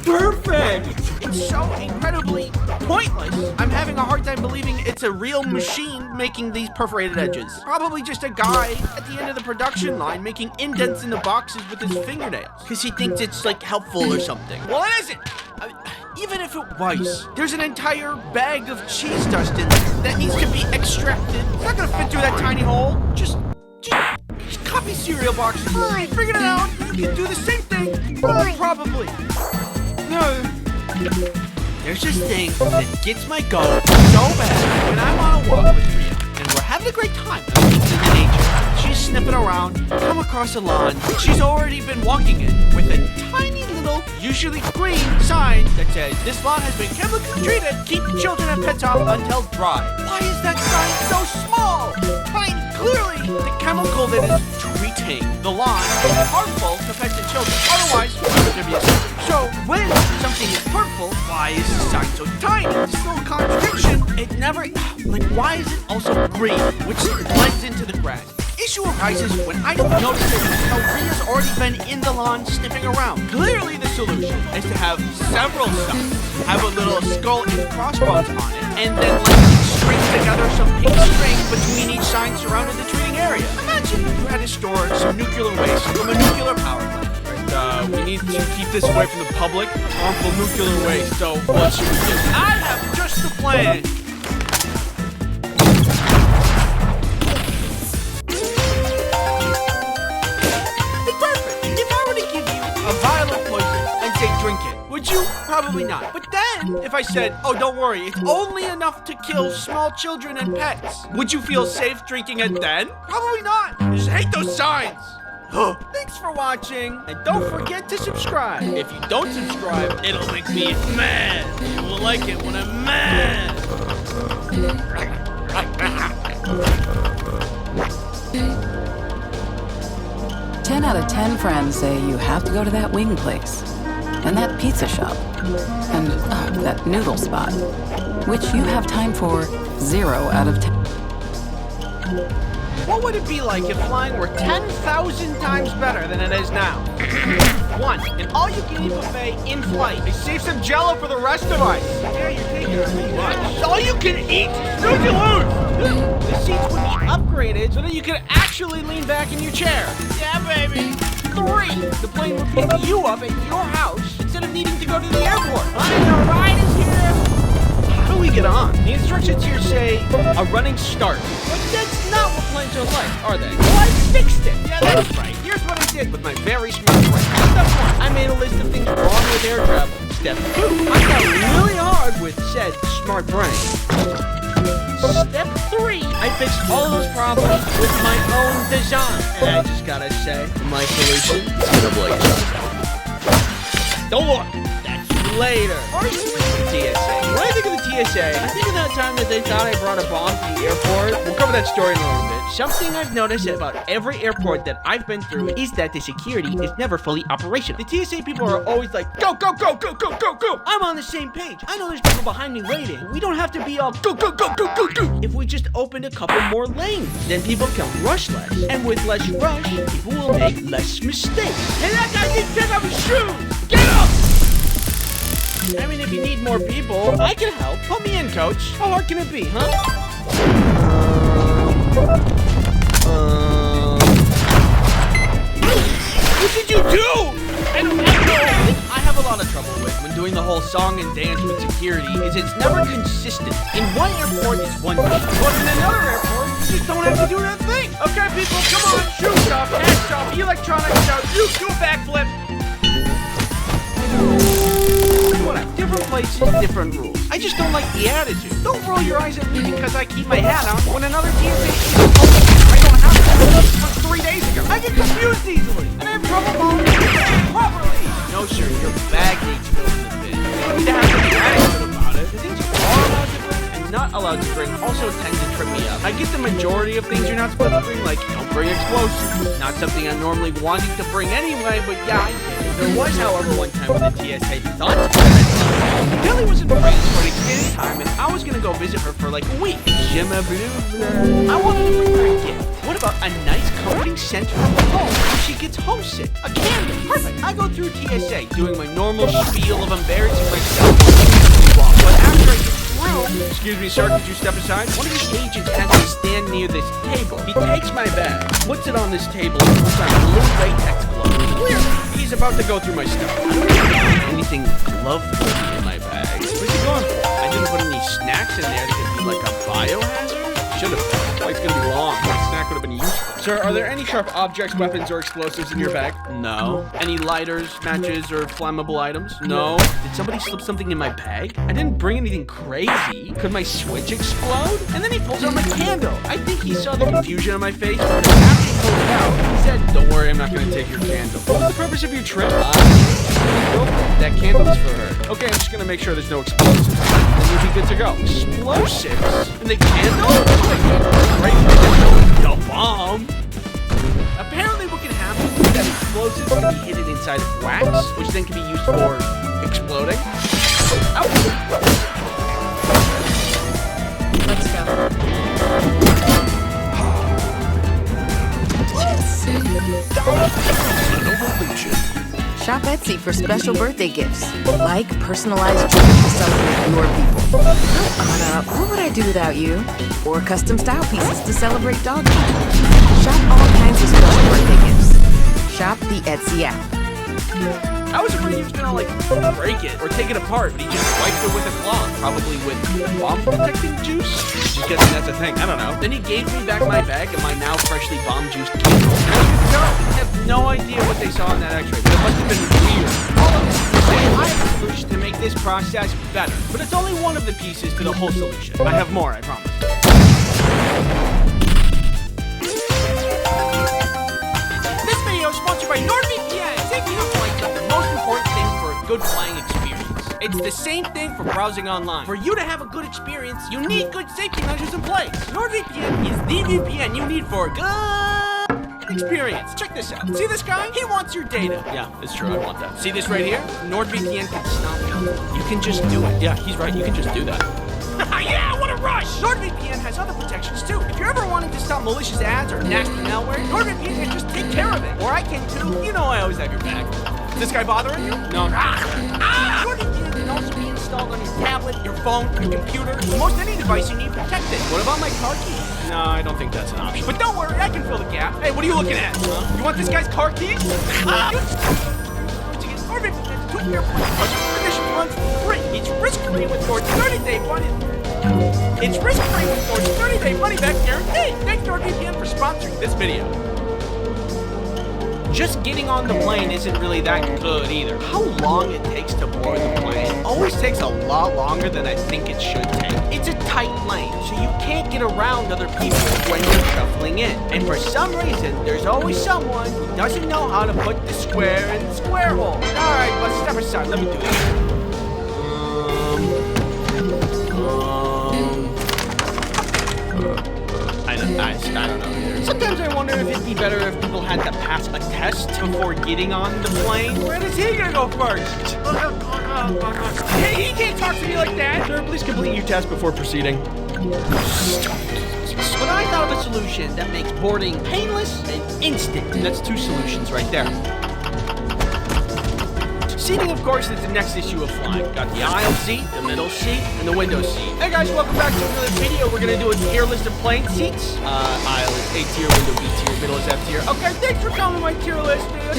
Perfect! It's so incredibly pointless. I'm having a hard time believing it's a real machine making these perforated edges. Probably just a guy at the end of the production line making indents in the boxes with his fingernails. Because he thinks it's like helpful or something. Well, it isn't! Even if it was, there's an entire bag of cheese dust in there that needs to be extracted. It's not gonna fit through that tiny hole. Just copy cereal boxes. I figured it out. You can do the same thing. Probably. No. There's this thing that gets my goat so bad when I'm on a walk with Rhea, and we're having a great time. I'm in the nature. She's sniffing around, come across a lawn she's already been walking in with a tiny little, usually green sign that says, "This lawn has been chemically treated. Keep children and pets off until dry." Why is that sign so small? Tiny. Clearly, the chemical that is treating the lawn is harmful to pets and children. Otherwise, why would there be a sign? So, when something is harmful, why is the sign so tiny? It's still a contradiction. It never, why is it also green, which blends into the grass? Issue arises when I don't notice it until Rhea's already been in the lawn sniffing around. Clearly the solution is to have several signs, have a little skull and crossbones on it, and then string together some pink string between each sign surrounding the treating area. Imagine if you had to store some nuclear waste from a nuclear power plant. Right, we need to keep this away from the public. Harmful nuclear waste, so what should we do? I have just the plan. Drink it. Would you? Probably not. But then, if I said, oh, don't worry, it's only enough to kill small children and pets, would you feel safe drinking it then? Probably not. I just hate those signs. Thanks for watching, and don't forget to subscribe. If you don't subscribe, it'll make me mad. You will like it when I'm mad. 10 out of 10 friends say you have to go to that wing place, and that pizza shop, and that noodle spot, which you have time for 0 out of 10. What would it be like if flying were 10,000 times better than it is now? 1, an all-you-can-eat buffet in flight. I saved some Jell-O for the rest of us. Yeah, you're taking it too much. All-you-can-eat? Snooze you lose! The seats would be upgraded so that you could actually lean back in your chair. Yeah, baby. 3, the plane would pick you up at your house instead of needing to go to the airport. The ride is here. How do we get on? The instructions here say a running start. But that's not what planes are like, are they? Well, I fixed it. Yeah, that's right. Here's what I did with my very smart brain. Step 1, I made a list of things wrong with air travel. Step 2, I got really hard with said smart brain. Step 3, I fixed all of those problems with my own design. And I just gotta say, my solution is gonna blow your socks off. Don't look, that's later. First, the TSA. When I think of the TSA, I think of that time that they thought I brought a bomb to the airport. We'll cover that story in a little bit. Something I've noticed about every airport that I've been through is that the security is never fully operational. The TSA people are always like, go, go, go, go, go, go, go. I'm on the same page. I know there's people behind me waiting. We don't have to be all go, go, go, go, go, go. If we just opened a couple more lanes, then people can rush less. And with less rush, people will make less mistakes. Hey, that guy didn't take off his shoes. Get up! I mean, if you need more people, I can help. Put me in, coach. How hard can it be, huh? What did you do? I don't know. I have a lot of trouble with when doing the whole song and dance with security is it's never consistent. In one airport, it's one thing. But in another airport, you just don't have to do that thing. Okay, people, come on. Shoe shop, hat shop, electronics shop. You do a backflip. Whatever. Different places, different rules. I just don't like the attitude. Don't roll your eyes at me because I keep my hat on when another TSA agent told me I don't have to from 3 days ago. I get confused easily, and I have trouble following properly. No, sir, your bag needs to go in the bin. You don't need to have any attitude about it. The things you are allowed to bring and not allowed to bring also tend to trip me up. I get the majority of things you're not supposed to bring, like don't bring explosives. Not something I'm normally wanting to bring anyway, but yeah, I get it. There was, however, one time when the TSA thought Billy was in France for an extended time, and I was gonna go visit her for like a week. Je m'appelle. I wanted to bring her a gift. What about a nice comforting scent from home? She could gets homesick. A candle. Perfect. I go through TSA, doing my normal spiel of embarrassing myself. But after I get through, excuse me, sir, could you step aside? One of the agents has me stand near this table. He takes my bag, puts it on this table, and puts on blue latex gloves. Clearly, he's about to go through my stuff. I don't have anything glove-worthy in my bag. What's he going for? I didn't put any snacks in there that could be like a biohazard. Should have. Flight's gonna be long. My snack would have been useful. Sir, are there any sharp objects, weapons, or explosives in your bag? No. Any lighters, matches, or flammable items? No. Did somebody slip something in my bag? I didn't bring anything crazy. Could my switch explode? And then he pulls out my candle. I think he saw the confusion on my face, because after he pulled it out, he said, "Don't worry, I'm not gonna take your candle." What was the purpose of your trip? That candle is for her. Okay, I'm just gonna make sure there's no explosives. And we'll be good to go. Explosives? In the candle? Right, the bomb. Apparently what can happen is that explosives can be hidden inside of wax, which then can be used for exploding. Let's go. Shop Etsy for special birthday gifts, like personalized jewelry to celebrate your people. What would I do without you? Or custom style pieces to celebrate dog people. Shop all kinds of special birthday gifts. Shop the Etsy app. I was afraid he was gonna like break it or take it apart, but he just wiped it with a cloth, probably with bomb protecting juice. Just guessing that's a thing. I don't know. Then he gave me back my bag and my now freshly bomb juiced candle. I have no idea what they saw in that X-ray, but it must have been weird. All of this to say I have a solution to make this process better, but it's only one of the pieces to the whole solution. I have more, I promise. This video is sponsored by NordVPN. Safety on flights is the most important thing for a good flying experience. It's the same thing for browsing online. For you to have a good experience, you need good safety measures in place. NordVPN is the VPN you need for a good experience. Check this out. See this guy? He wants your data. Yeah, it's true. I want that. See this right here? NordVPN can stop you. You can just do it. Yeah, he's right. You can just do that. Yeah, what a rush! NordVPN has other protections too. If you're ever wanting to stop malicious ads or nasty malware, NordVPN can just take care of it. Or I can too. You know I always have your back. Is this guy bothering you? No. NordVPN can also be installed on your tablet, your phone, your computer, almost any device you need protected. What about my car keys? No, I don't think that's an option. But don't worry, I can fill the gap. Hey, what are you looking at? You want this guy's car keys? NordVPN's 2-year edition runs free. It's risk-free with Nord's 30-day money. It's risk-free with Nord's 30-day money-back guarantee. Thanks NordVPN for sponsoring this video. Just getting on the plane isn't really that good either. How long it takes to board the plane always takes a lot longer than I think it should take. It's a tight plane, so you can't get around other people when you're shuffling in. And for some reason, there's always someone who doesn't know how to put the square in the square hole. Alright, let's step aside. Let me do this. I don't know either. Sometimes I wonder if it'd be better if people had to pass a test before getting on the plane. Where does he gonna go first? Hey, he can't talk to me like that. Sir, please complete your test before proceeding. But I thought of a solution that makes boarding painless and instant. That's 2 solutions right there. Seating, of course, is the next issue of flying. Got the aisle seat, the middle seat, and the window seat. Hey guys, welcome back to another video. We're gonna do a tier list of plane seats. Aisle is A tier, window B tier, middle is F tier. Okay, thanks for coming my tier list. The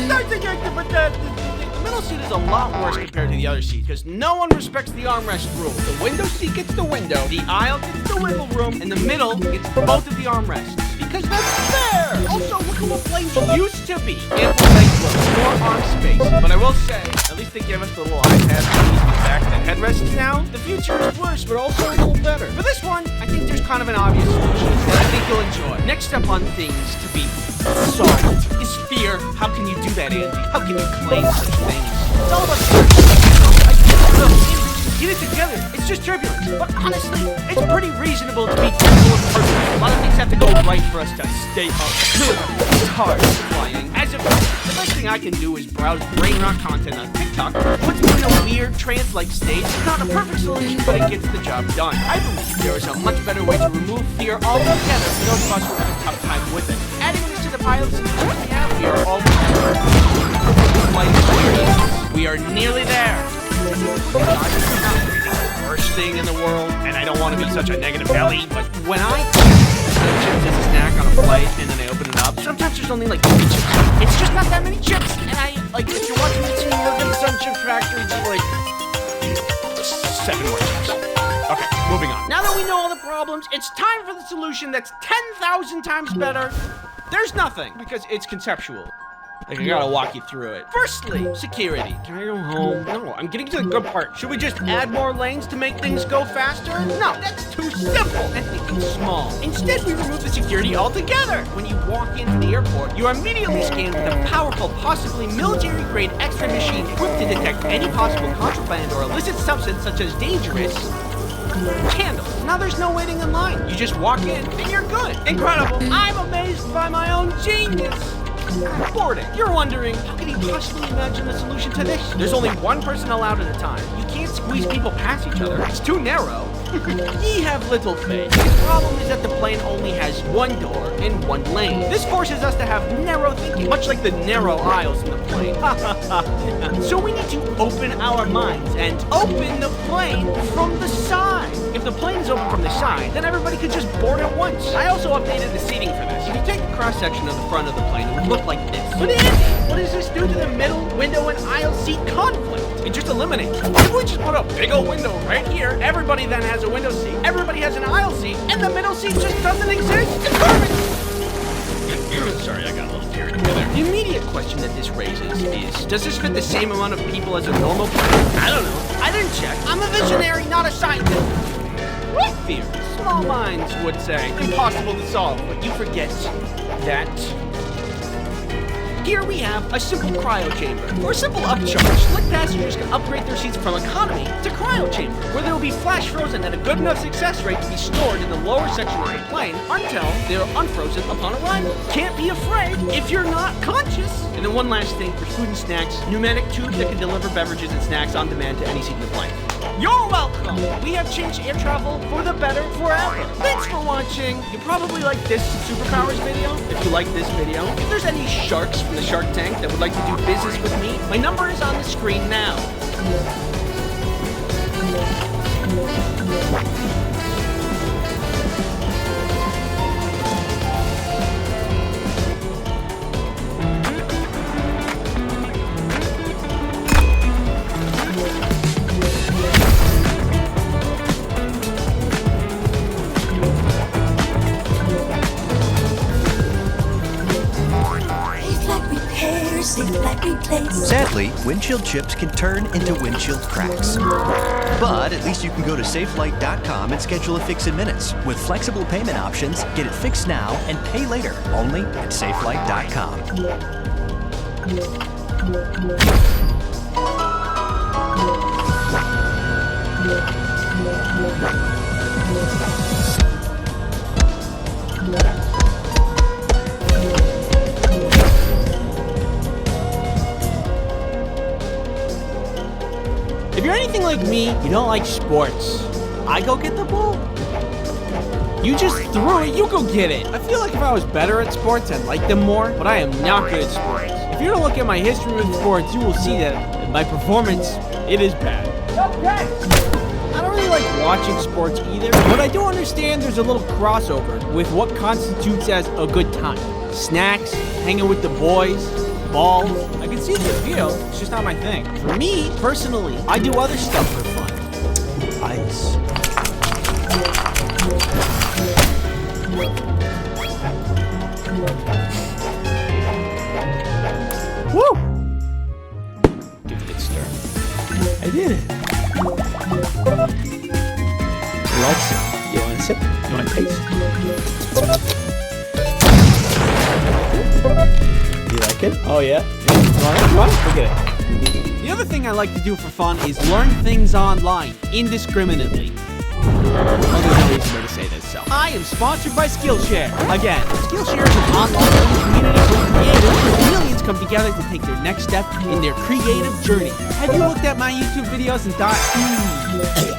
middle seat is a lot worse compared to the other seats because no one respects the armrest rule. The window seat gets the window, the aisle gets the wiggle room, and the middle gets both of the armrests. Because that's fair! Also, look at what planes used to be. Ample legroom, more arm space. But I will say, at least they give us the little iPad keys with back and headrests now. The future is worse, but also a little better. For this one, I think there's kind of an obvious solution that I think you'll enjoy. Next up on things to be solved is fear. How can you do that, Andy? How can you claim such things? It's all about get it together. It's just turbulence. But honestly, it's pretty reasonable to be careful of turbulence. A lot of things have to go right for us to stay up. It's hard flying. As if the best thing I can do is browse brain rot content on TikTok. Puts me in a weird trance-like state. It's not a perfect solution, but it gets the job done. I believe there is a much better way to remove fear altogether for those of us who have a tough time with it. Adding this to the pilot solution we have, we are all flight experience. We are nearly there. Worst thing in the world, and I don't want to be such a negative Nelly, but when I chips as a snack on a flight and then I open it up, sometimes there's only like 3 chips. It's just not that many chips, and I, like, if you're watching the Team Morgan Sun Chip Factory, it's like 7 more chips. Okay, moving on. Now that we know all the problems, it's time for the solution that's 10,000 times better. There's nothing, because it's conceptual. Like, I gotta walk you through it. Firstly, security. Can I go home? No, I'm getting to the good part. Should we just add more lanes to make things go faster? No, that's too simple and thinking small. Instead, we remove the security altogether. When you walk into the airport, you are immediately scanned with a powerful, possibly military-grade X-ray machine equipped to detect any possible contraband or illicit substance such as dangerous candles. Now there's no waiting in line. You just walk in and you're good. Incredible. I'm amazed by my own genius. Boarding. You're wondering, how can he possibly imagine the solution to this? There's only one person allowed at a time. You can't squeeze people past each other. It's too narrow. Ye have little faith. His problem is that the plane only has one door and one lane. This forces us to have narrow thinking, much like the narrow aisles in the plane. So we need to open our minds and open the plane from the side. If the plane is open from the side, then everybody could just board at once. I also updated the seating for this. If you take a cross-section of the front of the plane, it would look like this. But Andy, what does this do to the middle window and aisle seat conflict? It just eliminates it. If we just put a big old window right here, everybody then has a window seat, everybody has an aisle seat, and the middle seat just doesn't exist. It's perfect. Sorry, I got a little teary together. The immediate question that this raises is, does this fit the same amount of people as a normal plane? I don't know. I didn't check. I'm a visionary, not a scientist. What fear? Small minds would say. Impossible to solve, but you forget that here we have a simple cryo chamber. For a simple upcharge, select passengers can upgrade their seats from economy to cryo chamber, where they will be flash frozen at a good enough success rate to be stored in the lower section of the plane until they are unfrozen upon arrival. Can't be afraid if you're not conscious. And then one last thing for food and snacks, pneumatic tube that can deliver beverages and snacks on demand to any seat in the plane. You're welcome! We have changed air travel for the better forever. Thanks for watching. You probably like this Superpowers video. If you like this video, if there's any sharks from the Shark Tank that would like to do business with me, my number is on the screen now. Sadly, windshield chips can turn into windshield cracks. But at least you can go to safelight.com and schedule a fix in minutes. With flexible payment options, get it fixed now and pay later, only at safelight.com. If you're anything like me, you don't like sports. I go get the ball. You just threw it, you go get it. I feel like if I was better at sports, I'd like them more, but I am not good at sports. If you were to look at my history with sports, you will see that my performance, it is bad. Okay. I don't really like watching sports either, but I do understand there's a little crossover with what constitutes as a good time. Snacks, hanging with the boys, balls. I can see the appeal, it's just not my thing. For me, personally, I do other stuff for fun. Ice. Woo! Give it a good stir. I did it. Let's. You want a sip? You want a taste? You like it? Oh yeah? Come on, look at it. The other thing I like to do for fun is learn things online, indiscriminately. Well, there's no reason to say this, so. I am sponsored by Skillshare. Again, Skillshare is an online community for creators where millions come together to take their next step in their creative journey. Have you looked at my YouTube videos and thought,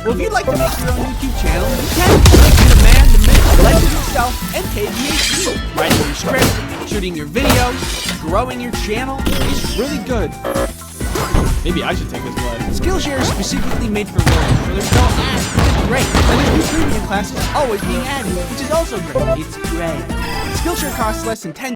well, if you'd like to make your own YouTube channel, you can. Make the man, the myth, the legend himself, and KVHD. Writing your script, shooting your videos, growing your channel is really good. Maybe I should take this class. Skillshare is specifically made for learning, so there's no ads, which is great. And there's new premium classes always being added, which is also great. It's great. Skillshare costs less than $10